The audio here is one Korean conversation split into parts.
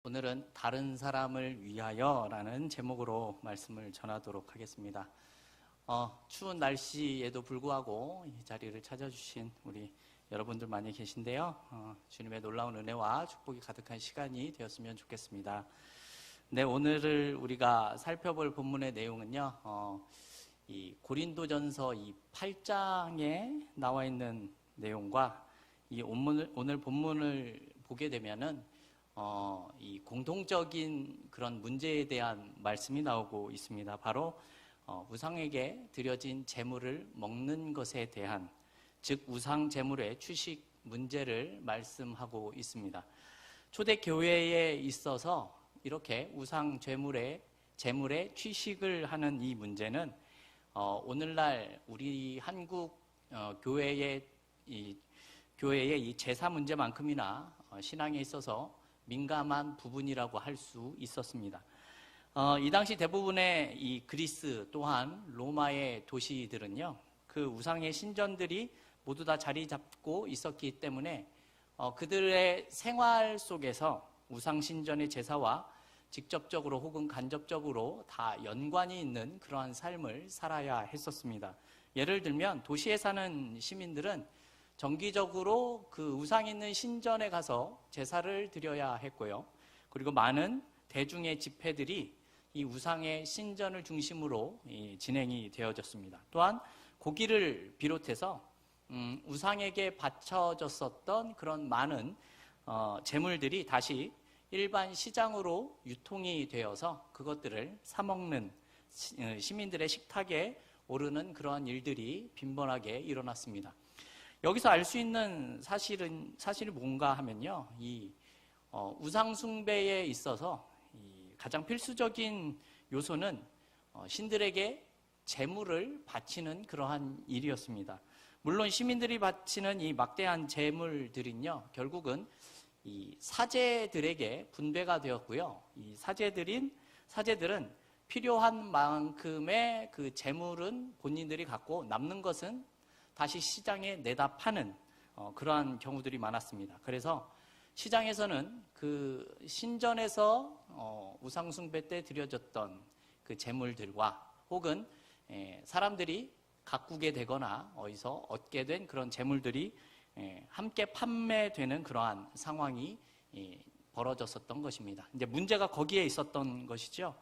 오늘은 다른 사람을 위하여라는 제목으로 말씀을 전하도록 하겠습니다. 추운 날씨에도 불구하고 이 자리를 찾아주신 우리 여러분들 많이 계신데요. 주님의 놀라운 은혜와 축복이 가득한 시간이 되었으면 좋겠습니다. 네, 오늘 우리가 살펴볼 본문의 내용은요, 이 고린도전서 이 8장에 나와 있는 내용과 이 오늘 본문을 보게 되면은 이 공통적인 그런 문제에 대한 말씀이 나오고 있습니다. 바로 우상에게 드려진 제물을 먹는 것에 대한, 즉 우상 제물의 취식 문제를 말씀하고 있습니다. 초대 교회에 있어서 이렇게 우상 제물의 취식을 하는 이 문제는 오늘날 우리 한국 교회의 이 제사 문제만큼이나 신앙에 있어서 민감한 부분이라고 할 수 있었습니다. 이 당시 대부분의 이 그리스 또한 로마의 도시들은요, 그 우상의 신전들이 모두 다 자리 잡고 있었기 때문에 그들의 생활 속에서 우상 신전의 제사와 직접적으로 혹은 간접적으로 다 연관이 있는 그러한 삶을 살아야 했었습니다. 예를 들면 도시에 사는 시민들은 정기적으로 그 우상 있는 신전에 가서 제사를 드려야 했고요. 그리고 많은 대중의 집회들이 이 우상의 신전을 중심으로 진행이 되어졌습니다. 또한 고기를 비롯해서 우상에게 바쳐졌었던 그런 많은 제물들이 다시 일반 시장으로 유통이 되어서 그것들을 사 먹는 시민들의 식탁에 오르는 그러한 일들이 빈번하게 일어났습니다. 여기서 알 수 있는 사실이 뭔가 하면요, 이 우상 숭배에 있어서 가장 필수적인 요소는 신들에게 제물을 바치는 그러한 일이었습니다. 물론 시민들이 바치는 이 막대한 제물들은요, 결국은 이 사제들에게 분배가 되었고요. 이 사제들은 필요한 만큼의 그 제물은 본인들이 갖고 남는 것은 다시 시장에 내다 파는 그러한 경우들이 많았습니다. 그래서 시장에서는 그 신전에서 우상 숭배 때 드려졌던 그 제물들과 혹은 사람들이 가꾸게 되거나 어디서 얻게 된 그런 제물들이 함께 판매되는 그러한 상황이 벌어졌었던 것입니다. 이제 문제가 거기에 있었던 것이죠.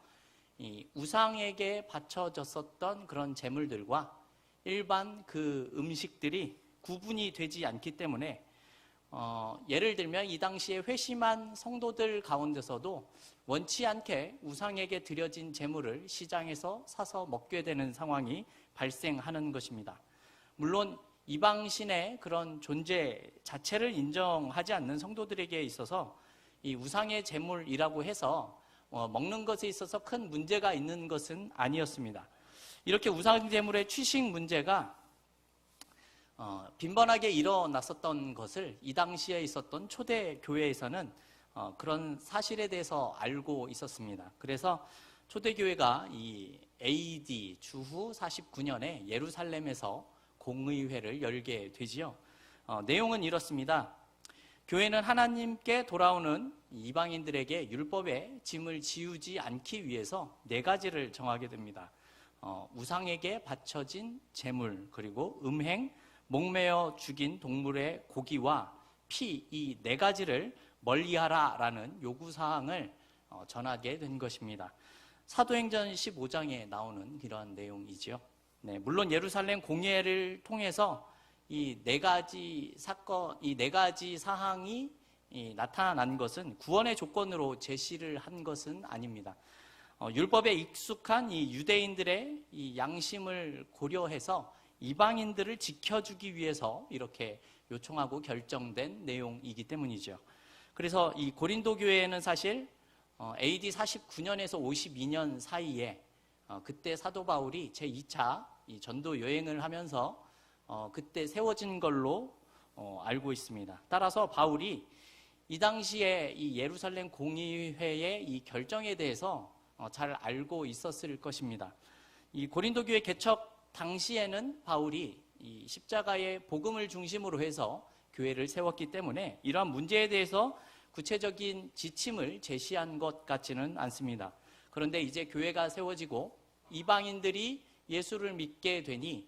이 우상에게 바쳐졌었던 그런 제물들과 일반 그 음식들이 구분이 되지 않기 때문에 예를 들면 이 당시에 회심한 성도들 가운데서도 원치 않게 우상에게 드려진 제물을 시장에서 사서 먹게 되는 상황이 발생하는 것입니다. 물론 이방신의 그런 존재 자체를 인정하지 않는 성도들에게 있어서 이 우상의 제물이라고 해서 먹는 것에 있어서 큰 문제가 있는 것은 아니었습니다. 이렇게 우상 제물의 취식 문제가 빈번하게 일어났었던 것을 이 당시에 있었던 초대 교회에서는 그런 사실에 대해서 알고 있었습니다. 그래서 초대 교회가 이 AD 주후 49년에 예루살렘에서 공의회를 열게 되지요. 내용은 이렇습니다. 교회는 하나님께 돌아오는 이방인들에게 율법의 짐을 지우지 않기 위해서 4가지를 정하게 됩니다. 우상에게 바쳐진 제물, 그리고 음행, 목매어 죽인 동물의 고기와 피, 이 4가지를 멀리하라라는 요구사항을 전하게 된 것입니다. 사도행전 15장에 나오는 이러한 내용이죠. 네, 물론 예루살렘 공회를 통해서 이 4가지 사건, 이 4가지 사항이 나타난 것은 구원의 조건으로 제시를 한 것은 아닙니다. 율법에 익숙한 이 유대인들의 이 양심을 고려해서 이방인들을 지켜주기 위해서 이렇게 요청하고 결정된 내용이기 때문이죠. 그래서 이 고린도 교회에는 사실 AD 49년에서 52년 사이에 그때 사도 바울이 제2차 이 전도 여행을 하면서 그때 세워진 걸로 알고 있습니다. 따라서 바울이 이 당시에 이 예루살렘 공의회의 이 결정에 대해서 잘 알고 있었을 것입니다. 이 고린도 교회 개척 당시에는 바울이 이 십자가의 복음을 중심으로 해서 교회를 세웠기 때문에 이러한 문제에 대해서 구체적인 지침을 제시한 것 같지는 않습니다. 그런데 이제 교회가 세워지고 이방인들이 예수를 믿게 되니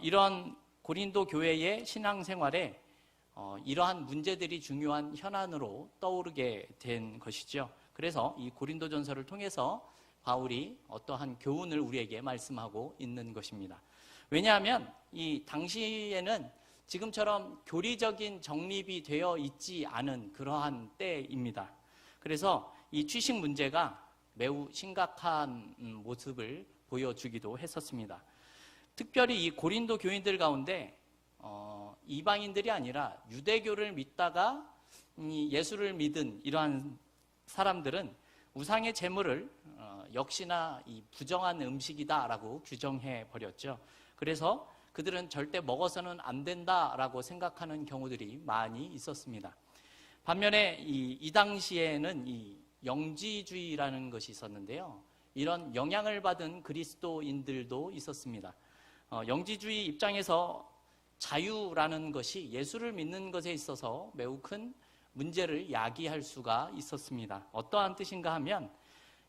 이런 고린도 교회의 신앙생활에 이러한 문제들이 중요한 현안으로 떠오르게 된 것이죠. 그래서 이 고린도전서를 통해서 바울이 어떠한 교훈을 우리에게 말씀하고 있는 것입니다. 왜냐하면 이 당시에는 지금처럼 교리적인 정립이 되어 있지 않은 그러한 때입니다. 그래서 이 취식 문제가 매우 심각한 모습을 보여주기도 했었습니다. 특별히 이 고린도 교인들 가운데 이방인들이 아니라 유대교를 믿다가 예수를 믿은 이러한 사람들은 우상의 제물을 역시나 이 부정한 음식이다라고 규정해 버렸죠. 그래서 그들은 절대 먹어서는 안 된다라고 생각하는 경우들이 많이 있었습니다. 반면에 이 당시에는 이 영지주의라는 것이 있었는데요. 이런 영향을 받은 그리스도인들도 있었습니다. 영지주의 입장에서 자유라는 것이 예수를 믿는 것에 있어서 매우 큰 문제를 야기할 수가 있었습니다. 어떠한 뜻인가 하면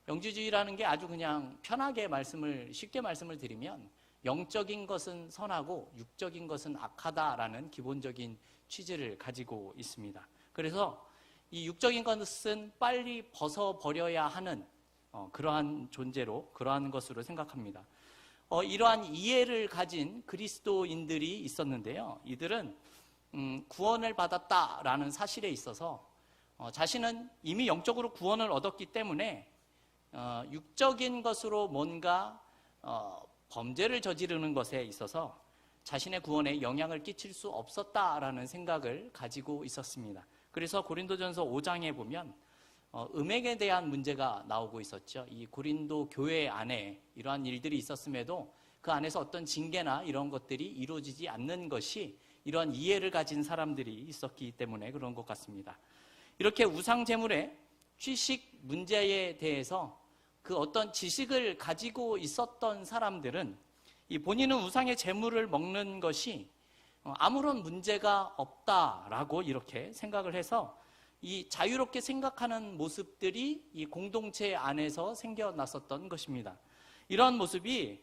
영지주의라는 게 아주 그냥 편하게 쉽게 말씀을 드리면 영적인 것은 선하고 육적인 것은 악하다라는 기본적인 취지를 가지고 있습니다. 그래서 이 육적인 것은 빨리 벗어버려야 하는 그러한 존재로, 그러한 것으로 생각합니다. 이러한 이해를 가진 그리스도인들이 있었는데요. 이들은 구원을 받았다라는 사실에 있어서 자신은 이미 영적으로 구원을 얻었기 때문에 육적인 것으로 뭔가 범죄를 저지르는 것에 있어서 자신의 구원에 영향을 끼칠 수 없었다라는 생각을 가지고 있었습니다. 그래서 고린도전서 5장에 보면 음행에 대한 문제가 나오고 있었죠. 이 고린도 교회 안에 이러한 일들이 있었음에도 그 안에서 어떤 징계나 이런 것들이 이루어지지 않는 것이 이러한 이해를 가진 사람들이 있었기 때문에 그런 것 같습니다. 이렇게 우상 제물의 취식 문제에 대해서 그 어떤 지식을 가지고 있었던 사람들은 이 본인은 우상의 제물을 먹는 것이 아무런 문제가 없다라고 이렇게 생각을 해서 이 자유롭게 생각하는 모습들이 이 공동체 안에서 생겨났었던 것입니다. 이런 모습이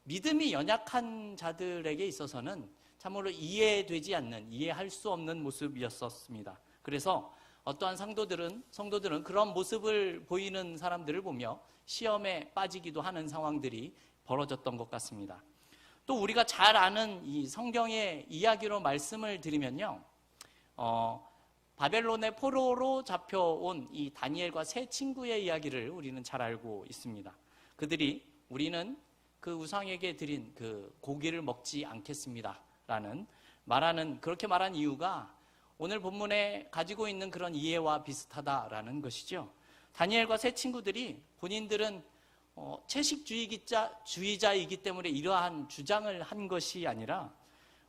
믿음이 연약한 자들에게 있어서는 참으로 이해할 수 없는 모습이었습니다. 그래서 어떠한 성도들은 그런 모습을 보이는 사람들을 보며 시험에 빠지기도 하는 상황들이 벌어졌던 것 같습니다. 또 우리가 잘 아는 이 성경의 이야기로 말씀을 드리면요. 바벨론의 포로로 잡혀온 이 다니엘과 세 친구의 이야기를 우리는 잘 알고 있습니다. 그들이 우리는 그 우상에게 드린 그 고기를 먹지 않겠습니다. 그렇게 말한 이유가 오늘 본문에 가지고 있는 그런 이해와 비슷하다라는 것이죠. 다니엘과 세 친구들이 본인들은 채식주의자이기 때문에 이러한 주장을 한 것이 아니라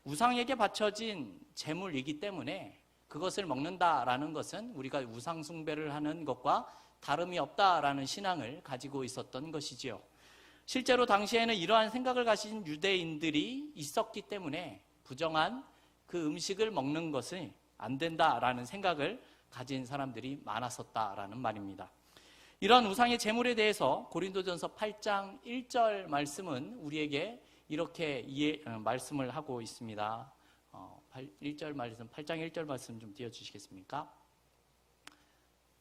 우상에게 바쳐진 제물이기 때문에 그것을 먹는다라는 것은 우리가 우상 숭배를 하는 것과 다름이 없다라는 신앙을 가지고 있었던 것이지요. 실제로 당시에는 이러한 생각을 가진 유대인들이 있었기 때문에 부정한 그 음식을 먹는 것이 안 된다라는 생각을 가진 사람들이 많았었다라는 말입니다. 이런 우상의 제물에 대해서 고린도전서 8장 1절 말씀은 우리에게 이렇게 말씀을 하고 있습니다. 8장 1절 말씀 좀 띄워주시겠습니까?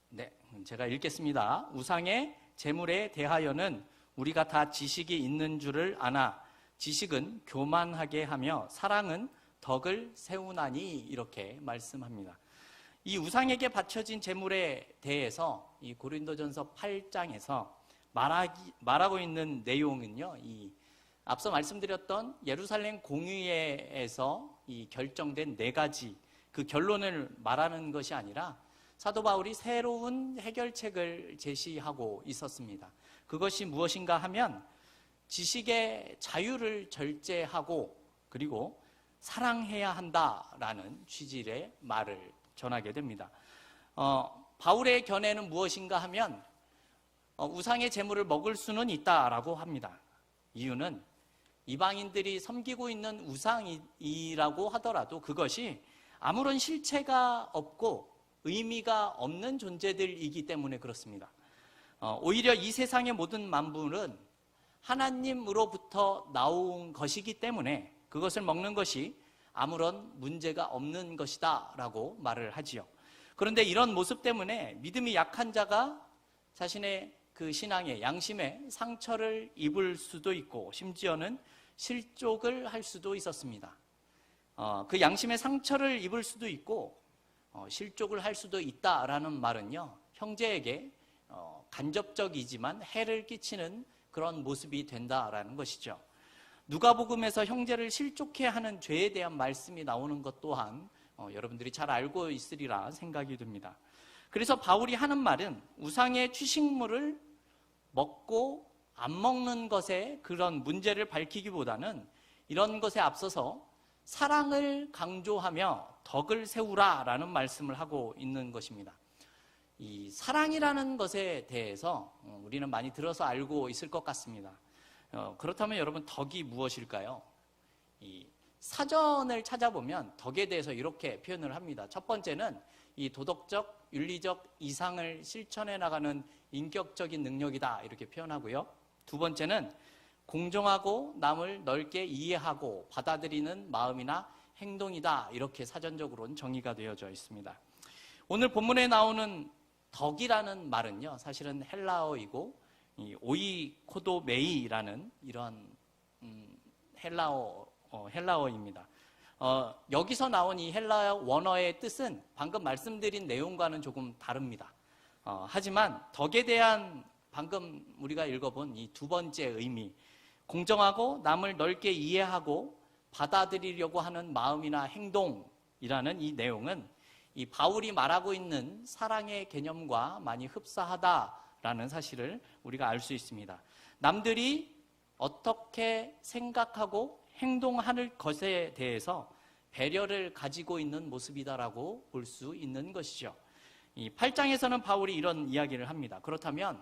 네, 제가 읽겠습니다. 우상의 제물에 대하여는 우리가 다 지식이 있는 줄을 아나 지식은 교만하게 하며 사랑은 덕을 세우나니 이렇게 말씀합니다. 이 우상에게 바쳐진 제물에 대해서 이 고린도전서 8장에서 말하고 있는 내용은요. 앞서 말씀드렸던 예루살렘 공의회에서 이 결정된 4가지 그 결론을 말하는 것이 아니라 사도 바울이 새로운 해결책을 제시하고 있었습니다. 그것이 무엇인가 하면 지식의 자유를 절제하고 그리고 사랑해야 한다라는 취지의 말을 전하게 됩니다. 바울의 견해는 무엇인가 하면 우상의 제물을 먹을 수는 있다라고 합니다. 이유는 이방인들이 섬기고 있는 우상이라고 하더라도 그것이 아무런 실체가 없고 의미가 없는 존재들이기 때문에 그렇습니다. 오히려 이 세상의 모든 만물은 하나님으로부터 나온 것이기 때문에 그것을 먹는 것이 아무런 문제가 없는 것이다 라고 말을 하지요. 그런데 이런 모습 때문에 믿음이 약한 자가 자신의 그 신앙의 양심에 상처를 입을 수도 있고 심지어는 실족을 할 수도 있었습니다. 그 양심에 상처를 입을 수도 있고 실족을 할 수도 있다라는 말은요, 형제에게 간접적이지만 해를 끼치는 그런 모습이 된다라는 것이죠. 누가복음에서 형제를 실족해 하는 죄에 대한 말씀이 나오는 것 또한 여러분들이 잘 알고 있으리라 생각이 듭니다. 그래서 바울이 하는 말은 우상의 취식물을 먹고 안 먹는 것의 그런 문제를 밝히기보다는 이런 것에 앞서서 사랑을 강조하며 덕을 세우라라는 말씀을 하고 있는 것입니다. 이 사랑이라는 것에 대해서 우리는 많이 들어서 알고 있을 것 같습니다. 그렇다면 여러분, 덕이 무엇일까요? 이 사전을 찾아보면 덕에 대해서 이렇게 표현을 합니다. 첫 번째는 이 도덕적, 윤리적 이상을 실천해 나가는 인격적인 능력이다 이렇게 표현하고요. 두 번째는 공정하고 남을 넓게 이해하고 받아들이는 마음이나 행동이다 이렇게 사전적으로는 정의가 되어져 있습니다. 오늘 본문에 나오는 덕이라는 말은요, 사실은 헬라어이고 이 오이코도메이라는 이런 헬라어입니다. 여기서 나온 이 헬라어 원어의 뜻은 방금 말씀드린 내용과는 조금 다릅니다. 하지만 덕에 대한 방금 우리가 읽어본 이 두 번째 의미, 공정하고 남을 넓게 이해하고 받아들이려고 하는 마음이나 행동이라는 이 내용은 이 바울이 말하고 있는 사랑의 개념과 많이 흡사하다라는 사실을 우리가 알 수 있습니다. 남들이 어떻게 생각하고 행동하는 것에 대해서 배려를 가지고 있는 모습이다라고 볼 수 있는 것이죠. 이 8장에서는 바울이 이런 이야기를 합니다. 그렇다면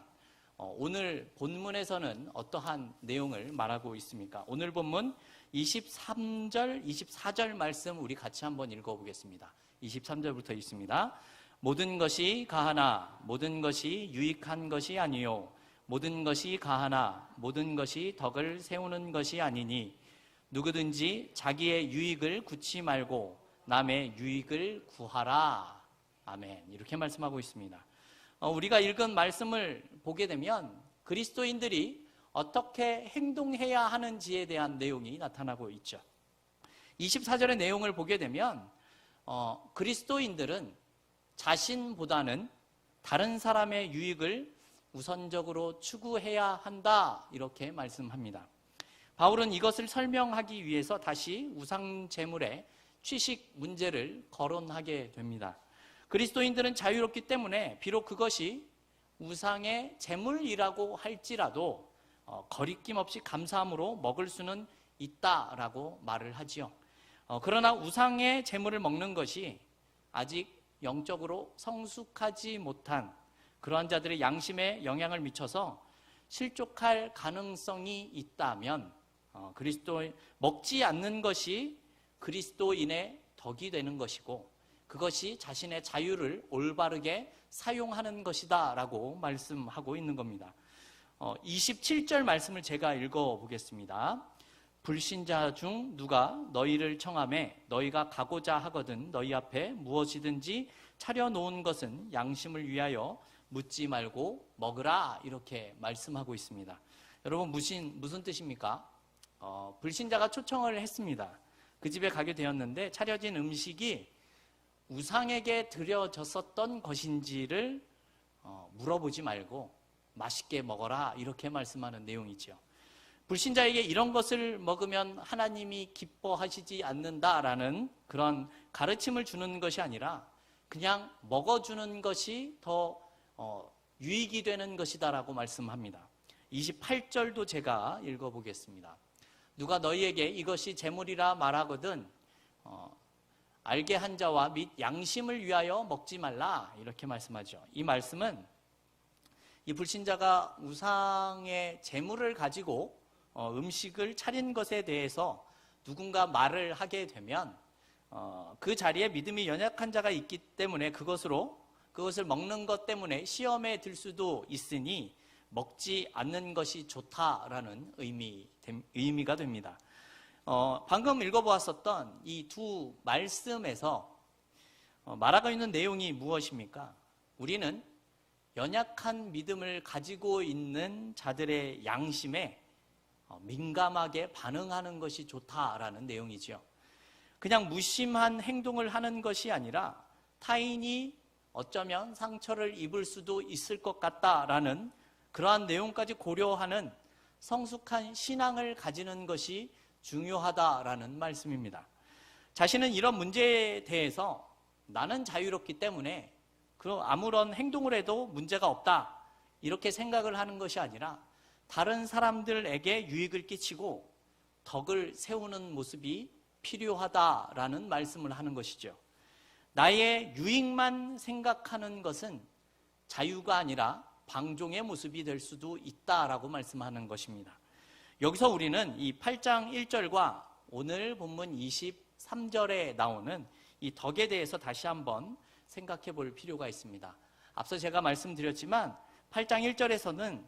오늘 본문에서는 어떠한 내용을 말하고 있습니까? 오늘 본문 23절, 24절 말씀 우리 같이 한번 읽어보겠습니다. 23절부터 있습니다. 모든 것이 가하나 모든 것이 유익한 것이 아니요 모든 것이 가하나 모든 것이 덕을 세우는 것이 아니니 누구든지 자기의 유익을 구치 말고 남의 유익을 구하라. 아멘. 이렇게 말씀하고 있습니다. 우리가 읽은 말씀을 보게 되면 그리스도인들이 어떻게 행동해야 하는지에 대한 내용이 나타나고 있죠. 24절의 내용을 보게 되면 그리스도인들은 자신보다는 다른 사람의 유익을 우선적으로 추구해야 한다 이렇게 말씀합니다. 바울은 이것을 설명하기 위해서 다시 우상 제물의 취식 문제를 거론하게 됩니다. 그리스도인들은 자유롭기 때문에 비록 그것이 우상의 제물이라고 할지라도 거리낌 없이 감사함으로 먹을 수는 있다라고 말을 하지요. 그러나 우상의 제물을 먹는 것이 아직 영적으로 성숙하지 못한 그러한 자들의 양심에 영향을 미쳐서 실족할 가능성이 있다면 먹지 않는 것이 그리스도인의 덕이 되는 것이고 그것이 자신의 자유를 올바르게 사용하는 것이다 라고 말씀하고 있는 겁니다. 27절 말씀을 제가 읽어보겠습니다. 불신자 중 누가 너희를 청하매 너희가 가고자 하거든 너희 앞에 무엇이든지 차려놓은 것은 양심을 위하여 묻지 말고 먹으라 이렇게 말씀하고 있습니다. 여러분 무슨 뜻입니까? 불신자가 초청을 했습니다. 그 집에 가게 되었는데 차려진 음식이 우상에게 드려졌었던 것인지를 물어보지 말고 맛있게 먹어라 이렇게 말씀하는 내용이죠. 불신자에게 이런 것을 먹으면 하나님이 기뻐하시지 않는다라는 그런 가르침을 주는 것이 아니라 그냥 먹어주는 것이 더 유익이 되는 것이다라고 말씀합니다. 28절도 제가 읽어보겠습니다. 누가 너희에게 이것이 재물이라 말하거든 알게 한 자와 및 양심을 위하여 먹지 말라 이렇게 말씀하죠. 이 말씀은 이 불신자가 우상의 재물을 가지고 음식을 차린 것에 대해서 누군가 말을 하게 되면 그 자리에 믿음이 연약한 자가 있기 때문에 그것을 먹는 것 때문에 시험에 들 수도 있으니 먹지 않는 것이 좋다라는 의미가 됩니다. 방금 읽어보았었던 이 두 말씀에서 말하고 있는 내용이 무엇입니까? 우리는 연약한 믿음을 가지고 있는 자들의 양심에 민감하게 반응하는 것이 좋다라는 내용이죠. 그냥 무심한 행동을 하는 것이 아니라 타인이 어쩌면 상처를 입을 수도 있을 것 같다라는 그러한 내용까지 고려하는 성숙한 신앙을 가지는 것이 중요하다라는 말씀입니다. 자신은 이런 문제에 대해서 나는 자유롭기 때문에 아무런 행동을 해도 문제가 없다 이렇게 생각을 하는 것이 아니라 다른 사람들에게 유익을 끼치고 덕을 세우는 모습이 필요하다라는 말씀을 하는 것이죠. 나의 유익만 생각하는 것은 자유가 아니라 방종의 모습이 될 수도 있다라고 말씀하는 것입니다. 여기서 우리는 이 8장 1절과 오늘 본문 23절에 나오는 이 덕에 대해서 다시 한번 생각해 볼 필요가 있습니다. 앞서 제가 말씀드렸지만 8장 1절에서는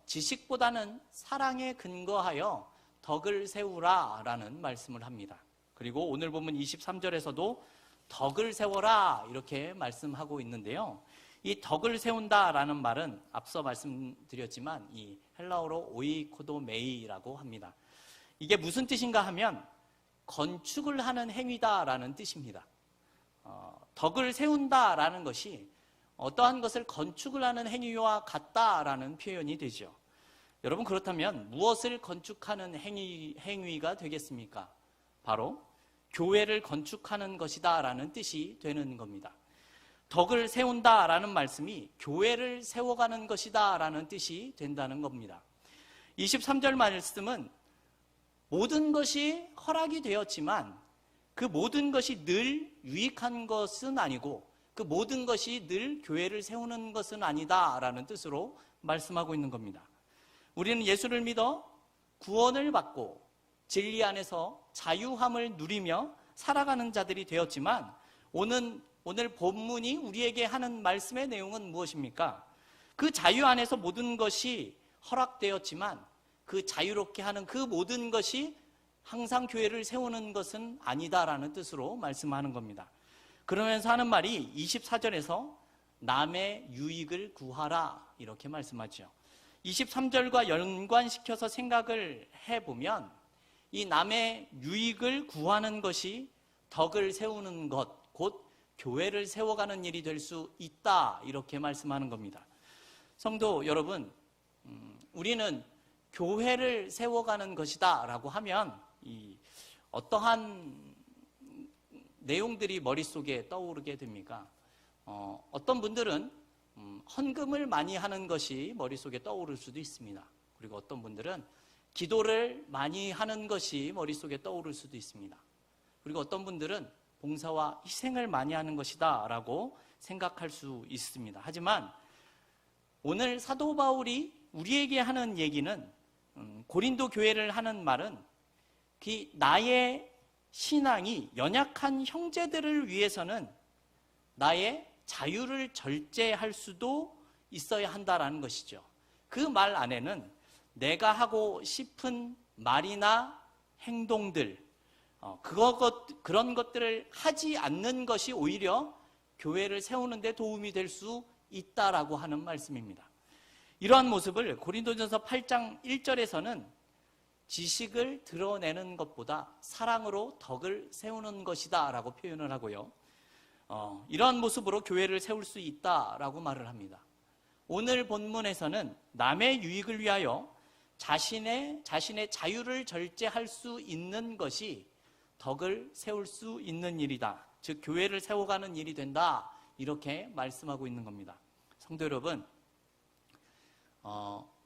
지식보다는 사랑에 근거하여 덕을 세우라라는 말씀을 합니다. 그리고 오늘 본문 23절에서도 덕을 세워라 이렇게 말씀하고 있는데요. 이 덕을 세운다라는 말은 앞서 말씀드렸지만 이 헬라어로 오이코도메이라고 합니다. 이게 무슨 뜻인가 하면 건축을 하는 행위다라는 뜻입니다. 덕을 세운다라는 것이 어떠한 것을 건축을 하는 행위와 같다라는 표현이 되죠. 여러분 그렇다면 무엇을 건축하는 행위가 되겠습니까? 바로 교회를 건축하는 것이다 라는 뜻이 되는 겁니다. 덕을 세운다라는 말씀이 교회를 세워가는 것이다 라는 뜻이 된다는 겁니다. 23절 말씀은 모든 것이 허락이 되었지만 그 모든 것이 늘 유익한 것은 아니고 그 모든 것이 늘 교회를 세우는 것은 아니다 라는 뜻으로 말씀하고 있는 겁니다. 우리는 예수를 믿어 구원을 받고 진리 안에서 자유함을 누리며 살아가는 자들이 되었지만 오늘 본문이 우리에게 하는 말씀의 내용은 무엇입니까? 그 자유 안에서 모든 것이 허락되었지만 그 자유롭게 하는 그 모든 것이 항상 교회를 세우는 것은 아니다라는 뜻으로 말씀하는 겁니다. 그러면서 하는 말이 24절에서 남의 유익을 구하라 이렇게 말씀하죠. 23절과 연관시켜서 생각을 해보면 이 남의 유익을 구하는 것이 덕을 세우는 것, 곧 교회를 세워가는 일이 될 수 있다 이렇게 말씀하는 겁니다. 성도 여러분, 우리는 교회를 세워가는 것이다 라고 하면 어떠한 내용들이 머릿속에 떠오르게 됩니까? 어떤 분들은 헌금을 많이 하는 것이 머릿속에 떠오를 수도 있습니다. 그리고 어떤 분들은 기도를 많이 하는 것이 머릿속에 떠오를 수도 있습니다. 그리고 어떤 분들은 봉사와 희생을 많이 하는 것이다 라고 생각할 수 있습니다. 하지만 오늘 사도 바울이 우리에게 하는 얘기는 고린도 교회를 하는 말은 나의 신앙이 연약한 형제들을 위해서는 나의 자유를 절제할 수도 있어야 한다라는 것이죠. 그 말 안에는 내가 하고 싶은 말이나 행동들, 그런 것들을 하지 않는 것이 오히려 교회를 세우는 데 도움이 될 수 있다라고 하는 말씀입니다. 이러한 모습을 고린도전서 8장 1절에서는 지식을 드러내는 것보다 사랑으로 덕을 세우는 것이다 라고 표현을 하고요. 이러한 모습으로 교회를 세울 수 있다라고 말을 합니다. 오늘 본문에서는 남의 유익을 위하여 자신의 자유를 절제할 수 있는 것이 덕을 세울 수 있는 일이다. 즉 교회를 세워가는 일이 된다. 이렇게 말씀하고 있는 겁니다. 성도 여러분,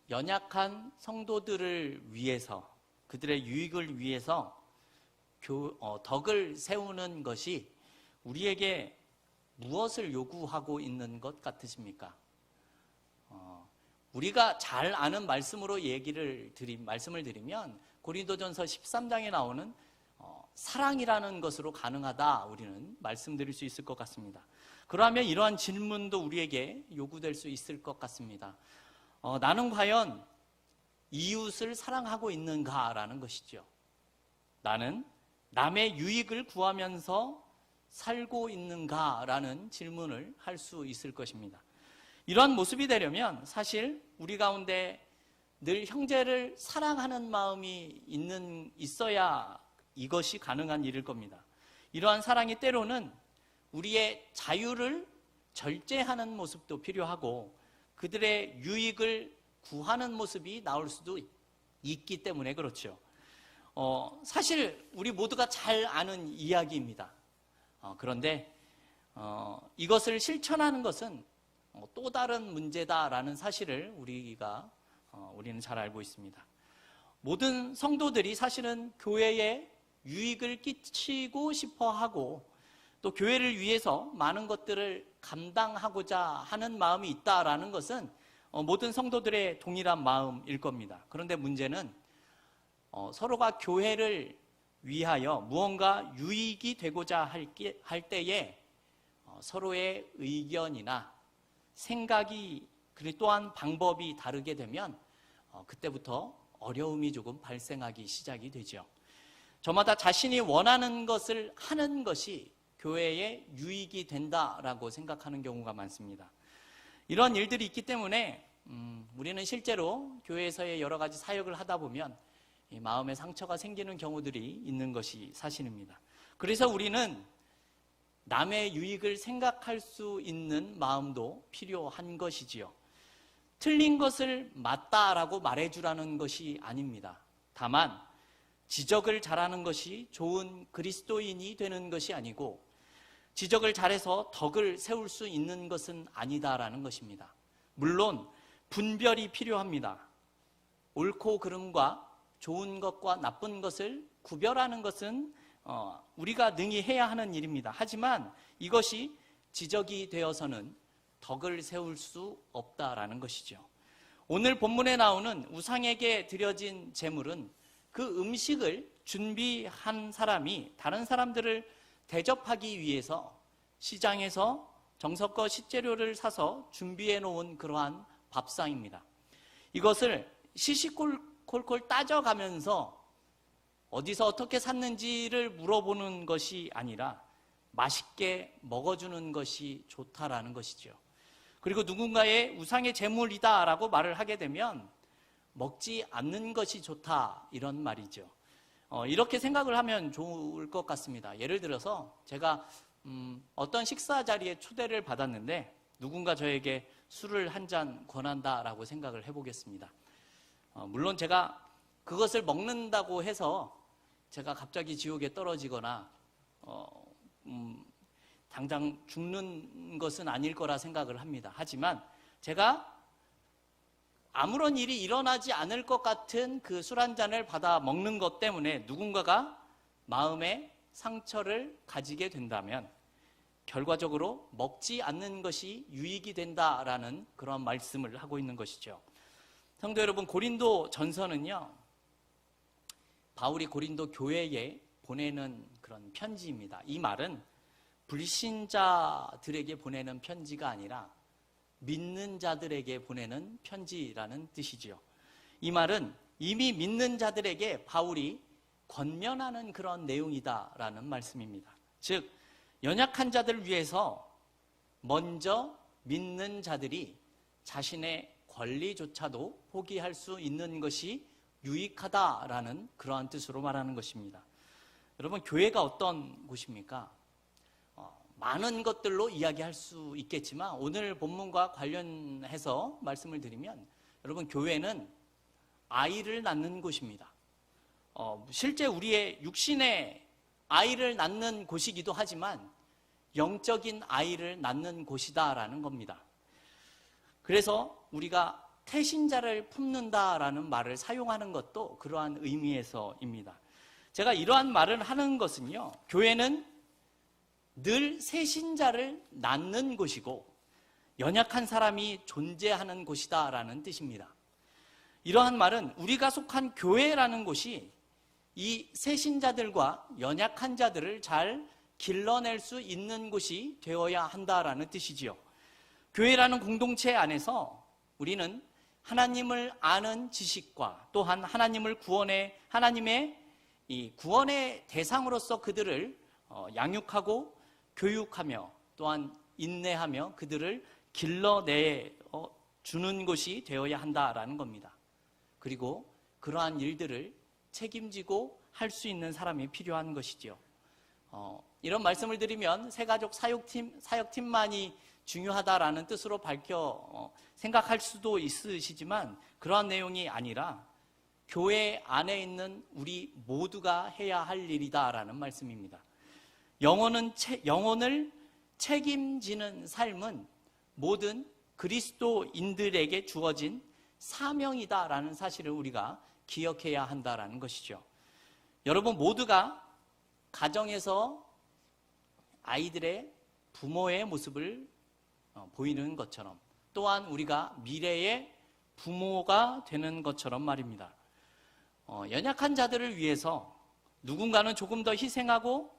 연약한 성도들을 위해서 그들의 유익을 위해서 덕을 세우는 것이 우리에게 무엇을 요구하고 있는 것 같으십니까? 우리가 잘 아는 말씀으로 말씀을 드리면 고린도전서 13장에 나오는 사랑이라는 것으로 가능하다, 우리는 말씀드릴 수 있을 것 같습니다. 그러면 이러한 질문도 우리에게 요구될 수 있을 것 같습니다. 나는 과연 이웃을 사랑하고 있는가라는 것이죠. 나는 남의 유익을 구하면서 살고 있는가라는 질문을 할 수 있을 것입니다. 이러한 모습이 되려면 사실 우리 가운데 늘 형제를 사랑하는 마음이 있어야 이것이 가능한 일일 겁니다. 이러한 사랑이 때로는 우리의 자유를 절제하는 모습도 필요하고 그들의 유익을 구하는 모습이 나올 수도 있기 때문에 그렇죠. 사실 우리 모두가 잘 아는 이야기입니다. 그런데 이것을 실천하는 것은 또 다른 문제다라는 사실을 우리는 잘 알고 있습니다. 모든 성도들이 사실은 교회에 유익을 끼치고 싶어 하고 또 교회를 위해서 많은 것들을 감당하고자 하는 마음이 있다라는 것은 모든 성도들의 동일한 마음일 겁니다. 그런데 문제는 서로가 교회를 위하여 무언가 유익이 되고자 할 때에 서로의 의견이나 생각이 그리고 또한 방법이 다르게 되면 그때부터 어려움이 조금 발생하기 시작이 되죠. 저마다 자신이 원하는 것을 하는 것이 교회에 유익이 된다라고 생각하는 경우가 많습니다. 이런 일들이 있기 때문에 우리는 실제로 교회에서의 여러 가지 사역을 하다 보면 이 마음에 상처가 생기는 경우들이 있는 것이 사실입니다. 그래서 우리는 남의 유익을 생각할 수 있는 마음도 필요한 것이지요. 틀린 것을 맞다라고 말해주라는 것이 아닙니다. 다만 지적을 잘하는 것이 좋은 그리스도인이 되는 것이 아니고 지적을 잘해서 덕을 세울 수 있는 것은 아니다라는 것입니다. 물론 분별이 필요합니다. 옳고 그름과 좋은 것과 나쁜 것을 구별하는 것은 우리가 능히 해야 하는 일입니다. 하지만 이것이 지적이 되어서는 덕을 세울 수 없다라는 것이죠. 오늘 본문에 나오는 우상에게 드려진 제물은 그 음식을 준비한 사람이 다른 사람들을 대접하기 위해서 시장에서 정성껏 식재료를 사서 준비해 놓은 그러한 밥상입니다. 이것을 시시콜콜 따져가면서 어디서 어떻게 샀는지를 물어보는 것이 아니라 맛있게 먹어주는 것이 좋다라는 것이죠. 그리고 누군가의 우상의 제물이다라고 말을 하게 되면 먹지 않는 것이 좋다 이런 말이죠. 이렇게 생각을 하면 좋을 것 같습니다. 예를 들어서 제가 어떤 식사 자리에 초대를 받았는데 누군가 저에게 술을 한 잔 권한다라고 생각을 해보겠습니다. 물론 제가 그것을 먹는다고 해서 제가 갑자기 지옥에 떨어지거나 당장 죽는 것은 아닐 거라 생각을 합니다. 하지만 제가 아무런 일이 일어나지 않을 것 같은 그 술 한 잔을 받아 먹는 것 때문에 누군가가 마음에 상처를 가지게 된다면 결과적으로 먹지 않는 것이 유익이 된다라는 그런 말씀을 하고 있는 것이죠. 성도 여러분, 고린도 전서는요, 바울이 고린도 교회에 보내는 그런 편지입니다. 이 말은 불신자들에게 보내는 편지가 아니라 믿는 자들에게 보내는 편지라는 뜻이죠. 이 말은 이미 믿는 자들에게 바울이 권면하는 그런 내용이다라는 말씀입니다. 즉, 연약한 자들을 위해서 먼저 믿는 자들이 자신의 권리조차도 포기할 수 있는 것이 유익하다라는 그러한 뜻으로 말하는 것입니다. 여러분, 교회가 어떤 곳입니까? 많은 것들로 이야기할 수 있겠지만 오늘 본문과 관련해서 말씀을 드리면 여러분, 교회는 아이를 낳는 곳입니다. 실제 우리의 육신의 아이를 낳는 곳이기도 하지만 영적인 아이를 낳는 곳이다라는 겁니다. 그래서 우리가 태신자를 품는다라는 말을 사용하는 것도 그러한 의미에서입니다. 제가 이러한 말을 하는 것은요, 교회는 늘 새신자를 낳는 곳이고 연약한 사람이 존재하는 곳이다라는 뜻입니다. 이러한 말은 우리가 속한 교회라는 곳이 이 새신자들과 연약한 자들을 잘 길러낼 수 있는 곳이 되어야 한다라는 뜻이지요. 교회라는 공동체 안에서 우리는 하나님을 아는 지식과 또한 하나님의 이 구원의 대상으로서 그들을 양육하고 교육하며 또한 인내하며 그들을 길러내 주는 곳이 되어야 한다라는 겁니다. 그리고 그러한 일들을 책임지고 할 수 있는 사람이 필요한 것이죠. 이런 말씀을 드리면 새가족 사역팀만이 중요하다라는 뜻으로 생각할 수도 있으시지만 그러한 내용이 아니라 교회 안에 있는 우리 모두가 해야 할 일이다라는 말씀입니다. 영혼을 책임지는 삶은 모든 그리스도인들에게 주어진 사명이다라는 사실을 우리가 기억해야 한다라는 것이죠. 여러분 모두가 가정에서 아이들의 부모의 모습을 보이는 것처럼 또한 우리가 미래의 부모가 되는 것처럼 말입니다. 연약한 자들을 위해서 누군가는 조금 더 희생하고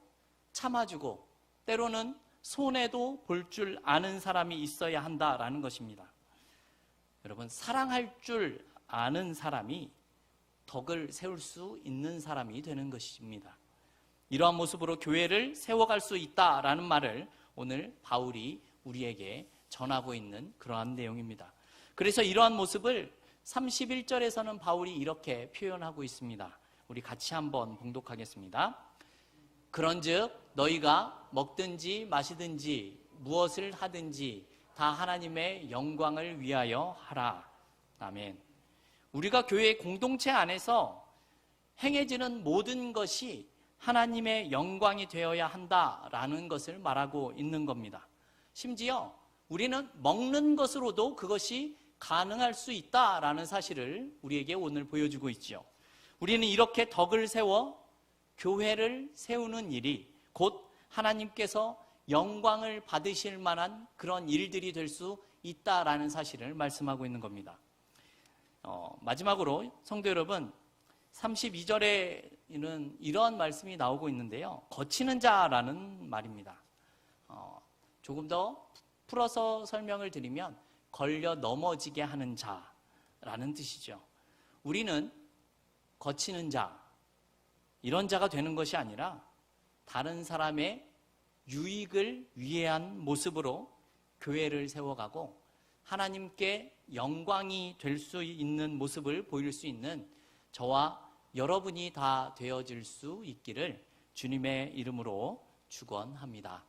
참아주고 때로는 손해도 볼 줄 아는 사람이 있어야 한다라는 것입니다. 여러분 사랑할 줄 아는 사람이 덕을 세울 수 있는 사람이 되는 것입니다. 이러한 모습으로 교회를 세워갈 수 있다라는 말을 오늘 바울이 우리에게 전하고 있는 그러한 내용입니다. 그래서 이러한 모습을 31절에서는 바울이 이렇게 표현하고 있습니다. 우리 같이 한번 봉독하겠습니다. 그런즉 너희가 먹든지 마시든지 무엇을 하든지 다 하나님의 영광을 위하여 하라. 아멘. 우리가 교회 공동체 안에서 행해지는 모든 것이 하나님의 영광이 되어야 한다라는 것을 말하고 있는 겁니다. 심지어 우리는 먹는 것으로도 그것이 가능할 수 있다라는 사실을 우리에게 오늘 보여주고 있죠. 우리는 이렇게 덕을 세워 교회를 세우는 일이 곧 하나님께서 영광을 받으실 만한 그런 일들이 될 수 있다라는 사실을 말씀하고 있는 겁니다. 마지막으로 성도 여러분 32절에는 이러한 말씀이 나오고 있는데요. 거치는 자라는 말입니다. 조금 더 풀어서 설명을 드리면 걸려 넘어지게 하는 자라는 뜻이죠. 우리는 거치는 자, 이런 자가 되는 것이 아니라 다른 사람의 유익을 위한 모습으로 교회를 세워가고 하나님께 영광이 될 수 있는 모습을 보일 수 있는 저와 여러분이 다 되어질 수 있기를 주님의 이름으로 축원합니다.